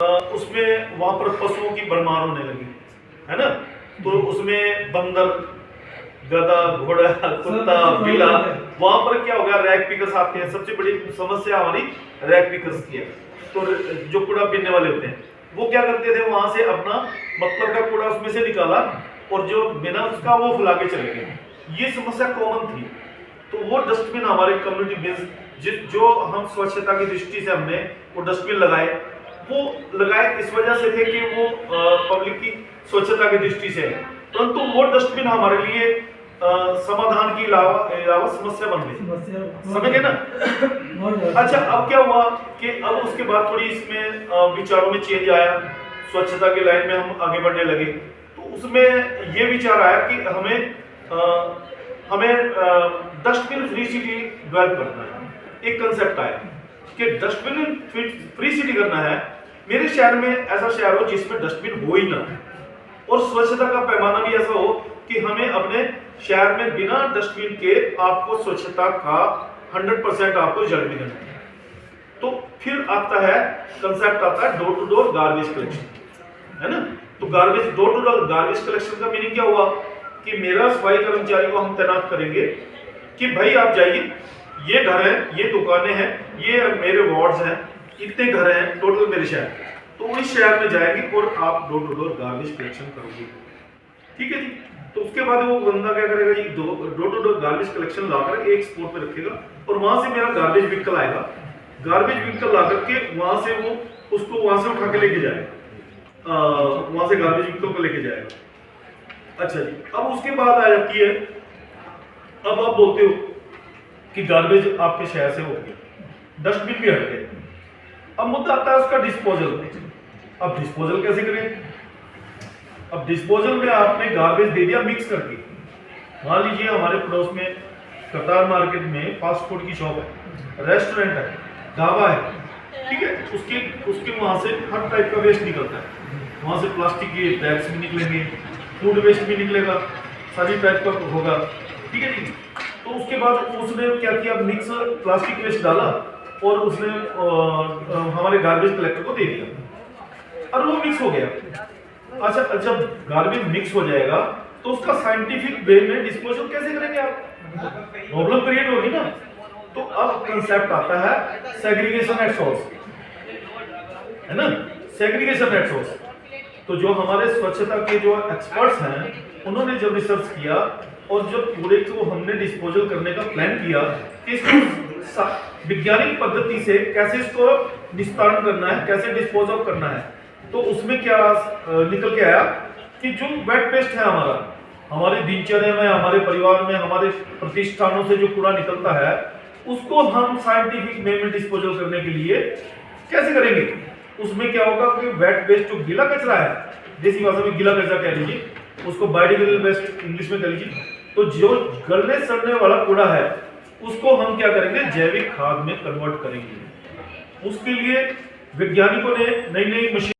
उसमें वहां पर पशुओं की भरमार होने लगी, है ना। तो उसमें बंदर, गधा, घोड़ा, कुत्ता, बिल्ला, वहां पर क्या हो गया, रैग पिकर्स आते हैं। सबसे बड़ी समस्या हमारी रैग पिकर्स की है। तो जो कूड़ा पीने वाले होते हैं वो क्या करते थे, वहां से अपना मतलब का कूड़ा उसमें से निकाला और जो बिना उसका वो फैला के चले गए। ये समस्या कॉमन थी। तो वो डस्टबिन हमारे कम्युनिटी बिन जो हम स्वच्छता की दृष्टि से हमने वो डस्टबिन लगाए, वो लगाए इस वजह से थे कि वो पब्लिक की स्वच्छता की दृष्टि से है। परंतु वो डस्टबिन हमारे लिए समाधान की अलावा समस्या बन गई, समझ गए ना। अच्छा, अब क्या हुआ कि अब उसके बाद थोड़ी इसमें विचारों में चेंज आया, स्वच्छता की लाइन में हम आगे बढ़ने लगे। तो उसमें ये विचार आया कि हमें डस्टबिन फ्री सिटी डेवलप करना है। एक कंसेप्ट आया कि डस्टबिन फ्री सिटी करना है। मेरे शहर में ऐसा शहर हो जिसमें डस्टबिन हो ही ना, और स्वच्छता का पैमाना भी ऐसा हो कि हमें अपने शहर में बिना डस्टबिन के आपको स्वच्छता का 100% आपको रिजल्ट मिलना है। तो फिर आता है कंसेप्ट, आता है door to door garbage collection, है ना। तो door to door garbage collection का मीनिंग क्या हुआ कि मेरा सफाई कर्मचारी को हम तैनात करेंगे कि भाई आप जाइए, ये घर है, ये दुकानें हैं, ये मेरे वार्ड्स हैं, इतने घर हैं टोटल मेरे शहर, तो इस शहर में जाएंगे और आप door to door garbage collection करोगे, ठीक है जी। तो उसके बाद वो बंदा क्या करेगा जी, door to door garbage collection लाकर एक स्पॉट पे रखेगा और वहां से मेरा गार्बेज व्हीकल आएगा, गार्बेज व्हीकल ला करके वहां से वो उसको वहां से उठा के लेके जाएगा, वहां से गार्बेज व्हीकल को लेके जाएगा। अच्छा जी, अब उसके बाद आ जाती है, अब आप बोलते हो कि गार्बेज आपके शहर से हो गया, डस्टबिन भी हट गए, अब मुद्दा आता है उसका डिस्पोजल। अब डिस्पोजल कैसे करें? अब डिस्पोजल में आपने गार्बेज दे दिया मिक्स करके। मान लीजिए हमारे पड़ोस में कतार मार्केट में फास्ट फूड की शॉप है, रेस्टोरेंट है, ढाबा है, ठीक है। उसके वहां से हर टाइप का वेस्ट निकलता है, वहां से प्लास्टिक के बैग्स भी निकलेंगे, फूड वेस्ट भी निकलेगा, सारी टाइप का होगा, ठीक है जी। तो उसके बाद उसने क्या किया, मिक्स प्लास्टिक वेस्ट डाला और उसने हमारे गार्बेज कलेक्टर को दे दिया और वो मिक्स हो गया। अच्छा, जब गार्बेज मिक्स हो जाएगा तो उसका साइंटिफिक वे में डिस्पोजल कैसे करेंगे आप? प्रॉब्लम क्रिएट होगी ना। तो अब कंसेप्ट आता है सेग्रीगेशन एट सोर्स, है ना, सेग्रीगेशन एट सोर्स। तो जो हमारे स्वच्छता के जो एक्सपर्ट्स हैं उन्होंने जब रिसर्च किया और जब कूड़े को हमने डिस्पोजल करने का प्लान किया कि इसको वैज्ञानिक पद्धति से कैसे इसको निस्तारण करना है, कैसे डिस्पोज ऑफ करना है, तो उसमें क्या निकल के आया कि जो वेट वेस्ट है हमारे दिनचर्या में, हमारे परिवार में, हमारे प्रतिष्ठानों से जो कूड़ा निकलता है उसको हम साइंटिफिक वे में डिस्पोजल करने के लिए कैसे करेंगे। उसमें क्या होगा कि वेट वेस्ट जो गीला कचरा है, देसी भाषा में गीला कचरा कह लीजिए, उसको बायोडिग्रेडेबल वेस्ट इंग्लिश में कह लीजिए, तो जो गलने सड़ने वाला कूड़ा है उसको हम क्या करेंगे, जैविक खाद में कन्वर्ट करेंगे। उसके लिए वैज्ञानिकों ने नई नई मशीन